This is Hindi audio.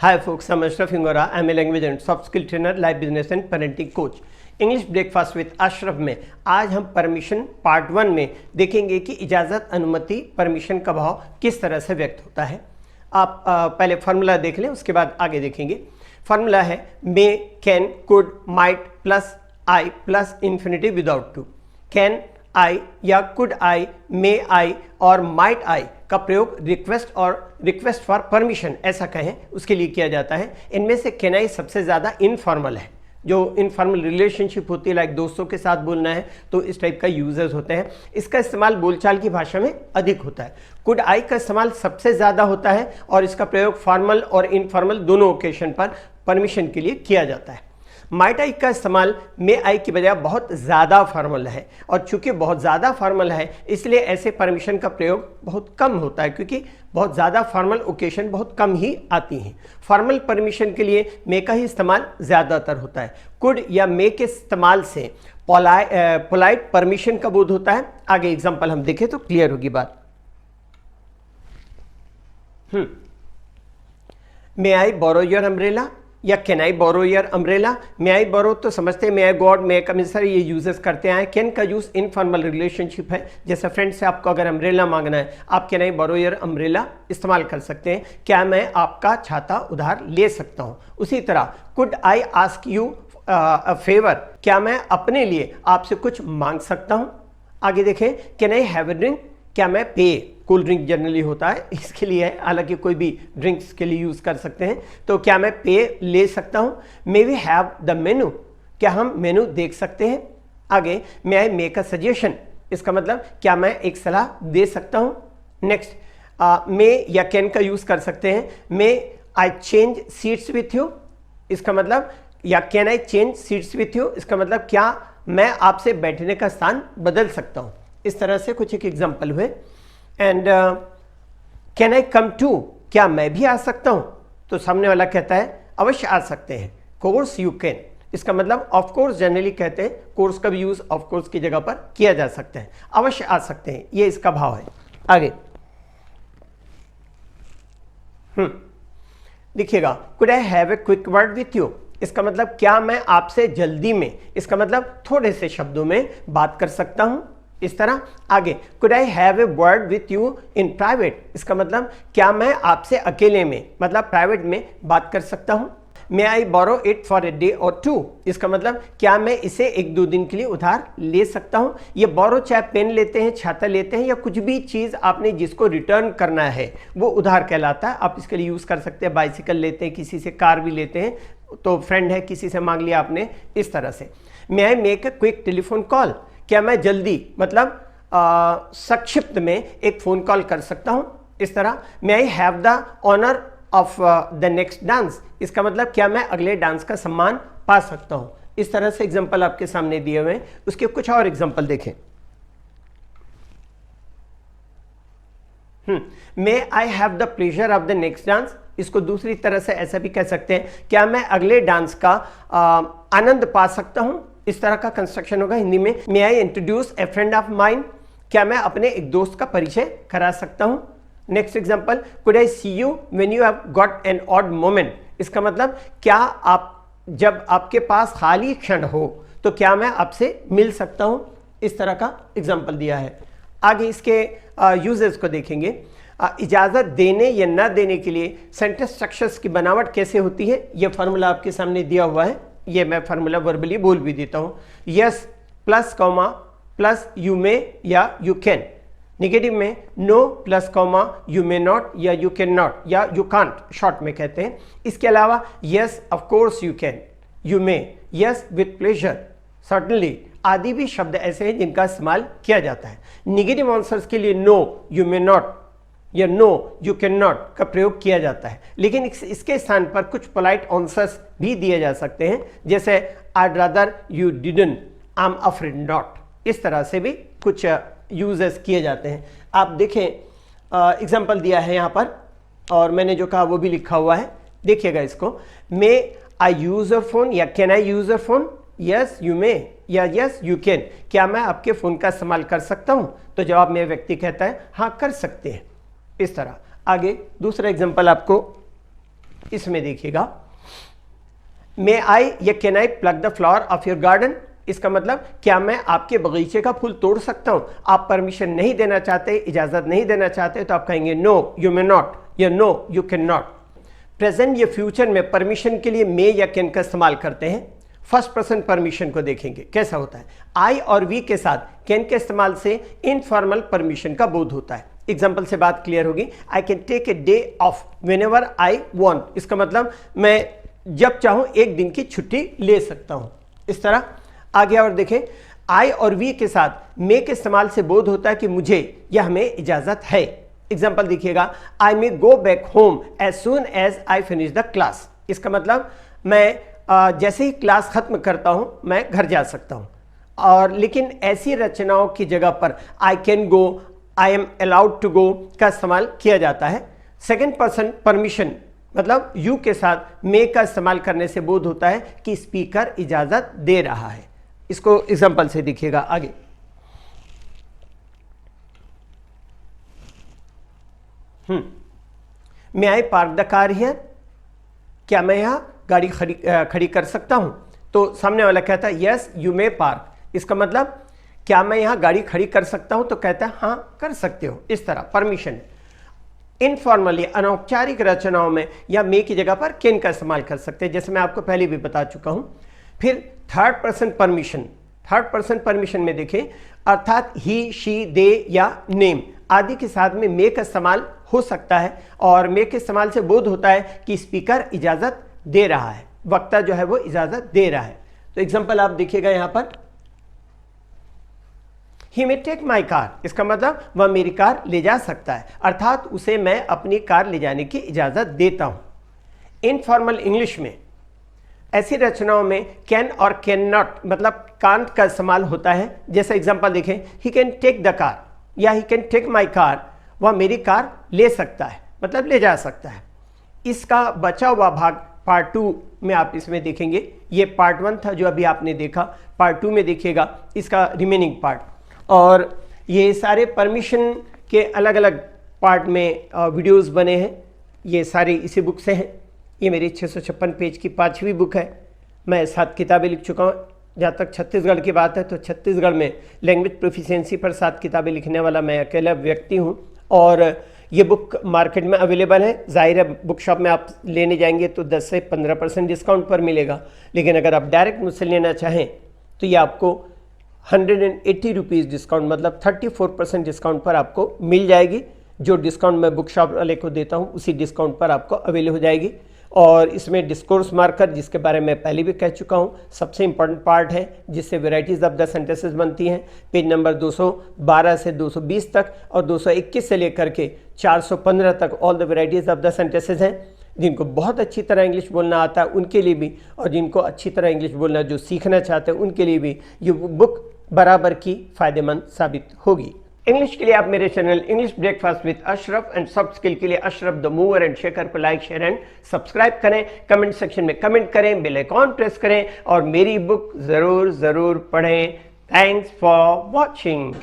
Hi folks, I'm Ashraf Hingora. I'm a language and soft skill trainer, life business and parenting coach. English breakfast with Ashraf में आज हम परमिशन पार्ट 1 में देखेंगे कि इजाज़त, अनुमति, परमिशन का भाव किस तरह से व्यक्त होता है। आप पहले फार्मूला देख लें, उसके बाद आगे देखेंगे। फार्मूला है may, can, could, might plus I plus infinity without to. Can I या कुड आई, मे आई और माइट आई का प्रयोग रिक्वेस्ट और रिक्वेस्ट फॉर परमिशन ऐसा कहें उसके लिए किया जाता है। इनमें से कैन आई सबसे ज़्यादा इनफॉर्मल है, जो इनफॉर्मल रिलेशनशिप होती है, लाइक दोस्तों के साथ बोलना है तो इस टाइप का यूजर्स होते हैं। इसका इस्तेमाल बोलचाल की भाषा में अधिक होता है। कुड आई का इस्तेमाल सबसे ज़्यादा होता है और इसका प्रयोग फॉर्मल और इनफॉर्मल दोनों ओकेशन पर परमिशन के लिए किया जाता है। माइट आई का इस्तेमाल मे आई की बजाय बहुत ज़्यादा फॉर्मल है, और चूंकि बहुत ज़्यादा फॉर्मल है इसलिए ऐसे परमिशन का प्रयोग बहुत कम होता है, क्योंकि बहुत ज़्यादा फॉर्मल ओकेशन बहुत कम ही आती हैं। फॉर्मल परमिशन के लिए मे का ही इस्तेमाल ज़्यादातर होता है। कुड या मे के इस्तेमाल से पोलाइट परमिशन का बोध होता है। आगे एग्जाम्पल हम देखें तो क्लियर होगी बात। May I borrow your umbrella या can I borrow your umbrella. May I borrow तो समझते हैं, may I go, may come sir, ये यूजेस करते हैं। कैन का यूज इनफॉर्मल रिलेशनशिप है, जैसे फ्रेंड से आपको अगर अम्ब्रेला मांगना है, आप can I borrow your umbrella इस्तेमाल कर सकते हैं। क्या मैं आपका छाता उधार ले सकता हूँ। उसी तरह could I ask you a favour, क्या मैं अपने लिए आपसे कुछ मांग सकता हूँ। आगे देखें, can I have a drink, क्या मैं पे, कोल्ड ड्रिंक जनरली होता है इसके लिए है, हालांकि कोई भी ड्रिंक्स के लिए यूज़ कर सकते हैं। तो क्या मैं पे ले सकता हूँ। May we have the menu, क्या हम मेनू देख सकते हैं। आगे may I make a suggestion, इसका मतलब क्या मैं एक सलाह दे सकता हूँ। नेक्स्ट मे या कैन का यूज़ कर सकते हैं। May I change seats with you, इसका मतलब, या can I change seats with you, इसका मतलब क्या मैं आपसे बैठने का स्थान बदल सकता हूँ। इस तरह से कुछ एक एग्जाम्पल हुए। And can I come too, क्या मैं भी आ सकता हूं। तो सामने वाला कहता है अवश्य आ सकते हैं। कोर्स यू कैन, इसका मतलब ऑफ कोर्स जनरली कहते हैं, कोर्स का भी यूज ऑफ कोर्स की जगह पर किया जा सकता है। अवश्य आ सकते हैं, ये इसका भाव है। आगे देखिएगा, could I have a quick word with you, इसका मतलब क्या मैं आपसे जल्दी में, इसका मतलब थोड़े से शब्दों में बात कर सकता हूं। इस तरह आगे, could I have a word with you in private, इसका मतलब क्या मैं आपसे अकेले में, मतलब प्राइवेट में बात कर सकता हूं। May I borrow it for a day और टू, इसका मतलब क्या मैं इसे 1-2 दिन के लिए उधार ले सकता हूं। ये बोरो चाहे पेन लेते हैं, छाता लेते हैं, या कुछ भी चीज़ आपने जिसको रिटर्न करना है वो उधार कहलाता है। आप इसके लिए यूज़ कर सकते हैं। बाइसिकल लेते हैं, किसी से कार भी लेते हैं, तो फ्रेंड है, किसी से मांग लिया आपने, इस तरह से। May I make a quick telephone call, क्या मैं जल्दी, मतलब संक्षिप्त में एक फ़ोन कॉल कर सकता हूं। इस तरह may I have the honour of the next dance, इसका मतलब क्या मैं अगले डांस का सम्मान पा सकता हूं। इस तरह से एग्जाम्पल आपके सामने दिए हुए हैं। उसके कुछ और एग्जाम्पल देखें। May I have the pleasure of the next dance, इसको दूसरी तरह से ऐसा भी कह सकते हैं, क्या मैं अगले डांस का आनंद पा सकता हूं। इस तरह का कंस्ट्रक्शन होगा हिंदी में। May I introduce a friend of mine, क्या मैं अपने एक दोस्त का परिचय करा सकता हूं। Next example, could I see you when you have got an odd moment, इसका मतलब क्या आप, जब आपके पास खाली क्षण हो तो क्या मैं आपसे मिल सकता हूं। इस तरह का एग्जांपल दिया है। आगे इसके यूजेस को देखेंगे। इजाज़त देने या न देने के लिए सेंटेंस स्ट्रक्चर्स की बनावट कैसे होती है, यह फार्मूला आपके सामने दिया हुआ है। ये मैं फार्मूला वर्बली बोल भी देता हूँ। Yes plus comma plus you may या यू कैन। नेगेटिव में no plus comma you may not या यू कैन नॉट या यू कांट शॉर्ट में कहते हैं। इसके अलावा yes of course you can, you may, yes with pleasure, certainly आदि भी शब्द ऐसे हैं जिनका इस्तेमाल किया जाता है। नेगेटिव आंसर्स के लिए नो, यू मे नॉट या नो यू कैन नॉट का प्रयोग किया जाता है, लेकिन इसके स्थान पर कुछ पोलाइट आंसर्स भी दिए जा सकते हैं, जैसे I'd rather you didn't, I'm afraid not। इस तरह से भी कुछ यूजेस किए जाते हैं। आप देखें एग्जाम्पल दिया है यहाँ पर, और मैंने जो कहा वो भी लिखा हुआ है, देखिएगा इसको। मे आई यूज योर फोन या can I use your phone, yes you may या यस यू कैन, क्या मैं आपके फ़ोन का इस्तेमाल कर सकता हूँ। तो जवाब में व्यक्ति कहता है हाँ कर सकते हैं। इस तरह आगे दूसरा एग्जाम्पल आपको इसमें देखिएगा, मे आई या can I plug the flower of your garden, इसका मतलब क्या मैं आपके बगीचे का फूल तोड़ सकता हूं? आप परमिशन नहीं देना चाहते, इजाजत नहीं देना चाहते, तो आप कहेंगे नो यू मे नॉट या no you can not. Present या फ्यूचर में परमिशन के लिए मे या कैन का इस्तेमाल करते हैं। फर्स्ट पर्सन परमिशन को देखेंगे कैसा होता है। आई और वी के साथ कैन के इस्तेमाल से इनफॉर्मल परमिशन का बोध होता है। एग्जाम्पल से बात क्लियर होगी। I can take a day off whenever I want, इसका मतलब मैं जब चाहूं एक दिन की छुट्टी ले सकता हूं। इस तरह आगे और देखें, आई और वी के साथ मे के इस्तेमाल से बोध होता है कि मुझे या हमें इजाजत है। एग्जाम्पल देखिएगा, I may go back home as soon as I finish the class, इसका मतलब मैं जैसे ही क्लास खत्म करता हूं मैं घर जा सकता हूं। और लेकिन ऐसी रचनाओं की जगह पर I can go, I am allowed to go का इस्तेमाल किया जाता है। सेकेंड पर्सन परमिशन मतलब यू के साथ मे का इस्तेमाल करने से बोध होता है कि स्पीकर इजाजत दे रहा है। इसको एग्जाम्पल से देखिएगा आगे। May I park the car here, क्या मैं यहां गाड़ी खड़ी कर सकता हूं? तो सामने वाला कहता है यस यू मे पार्क, इसका मतलब क्या मैं यहां गाड़ी खड़ी कर सकता हूं? तो कहता है हाँ कर सकते हो। इस तरह परमिशन इनफॉर्मली अनौपचारिक रचनाओं में या मे की जगह पर कैन का इस्तेमाल कर सकते हैं, जैसे मैं आपको पहले भी बता चुका हूं। फिर third person permission, third person permission में देखें, अर्थात ही शी दे या नेम आदि के साथ में मे का इस्तेमाल हो सकता है और मे के इस्तेमाल से बोध होता है कि स्पीकर इजाजत दे रहा है, वक्ता जो है वो इजाजत दे रहा है। तो एग्जांपल आप देखिएगा यहां पर, ही मे टेक माई कार, इसका मतलब वह मेरी कार ले जा सकता है, अर्थात उसे मैं अपनी कार ले जाने की इजाजत देता हूं। इनफॉर्मल इंग्लिश में ऐसी रचनाओं में कैन और कैन नॉट मतलब कांट का इस्तेमाल होता है। जैसे एग्जांपल देखें, he can take the car या he can take my car, वह मेरी कार ले सकता है मतलब ले जा सकता है। इसका बचा हुआ भाग पार्ट 2 में आप इसमें देखेंगे। ये पार्ट 1 था जो अभी आपने देखा, पार्ट 2 में देखिएगा इसका रिमेनिंग पार्ट। और ये सारे परमिशन के अलग अलग पार्ट में वीडियोस बने हैं, ये सारी इसी बुक से हैं। ये मेरी 656 पेज की 5वीं बुक है। मैं 7 किताबें लिख चुका हूँ। जहाँ तक छत्तीसगढ़ की बात है तो छत्तीसगढ़ में लैंग्वेज प्रोफिशिएंसी पर 7 किताबें लिखने वाला मैं अकेला व्यक्ति हूँ। और ये बुक मार्केट में अवेलेबल है। जाहिर है बुक शॉप में आप लेने जाएंगे तो 10 से 15% डिस्काउंट पर मिलेगा, लेकिन अगर आप डायरेक्ट मुझसे लेना चाहें तो ये आपको 180 रुपीज़ डिस्काउंट मतलब 34% डिस्काउंट पर आपको मिल जाएगी। जो डिस्काउंट मैं बुक शॉप वाले को देता हूँ उसी डिस्काउंट पर आपको अवेल हो जाएगी। और इसमें डिस्कोर्स मार्कर, जिसके बारे में पहले भी कह चुका हूँ, सबसे इंपॉर्टेंट पार्ट है जिससे वेराइटीज़ ऑफ द सेंटेंसेस बनती हैं। पेज नंबर 212 से 220 तक और 221 से लेकर के 415 तक all the varieties of the sentences हैं। जिनको बहुत अच्छी तरह इंग्लिश बोलना आता है उनके लिए भी, और जिनको अच्छी तरह इंग्लिश बोलना जो सीखना चाहते हैं उनके लिए भी ये बुक बराबर की फ़ायदेमंद साबित होगी। इंग्लिश के लिए आप मेरे channel English breakfast with Ashraf and soft skill के लिए Ashraf the mover and shaker को लाइक शेयर एंड सब्सक्राइब करें। कमेंट सेक्शन में कमेंट करें, बेल आइकॉन प्रेस करें और मेरी बुक ज़रूर पढ़ें। Thanks for watching.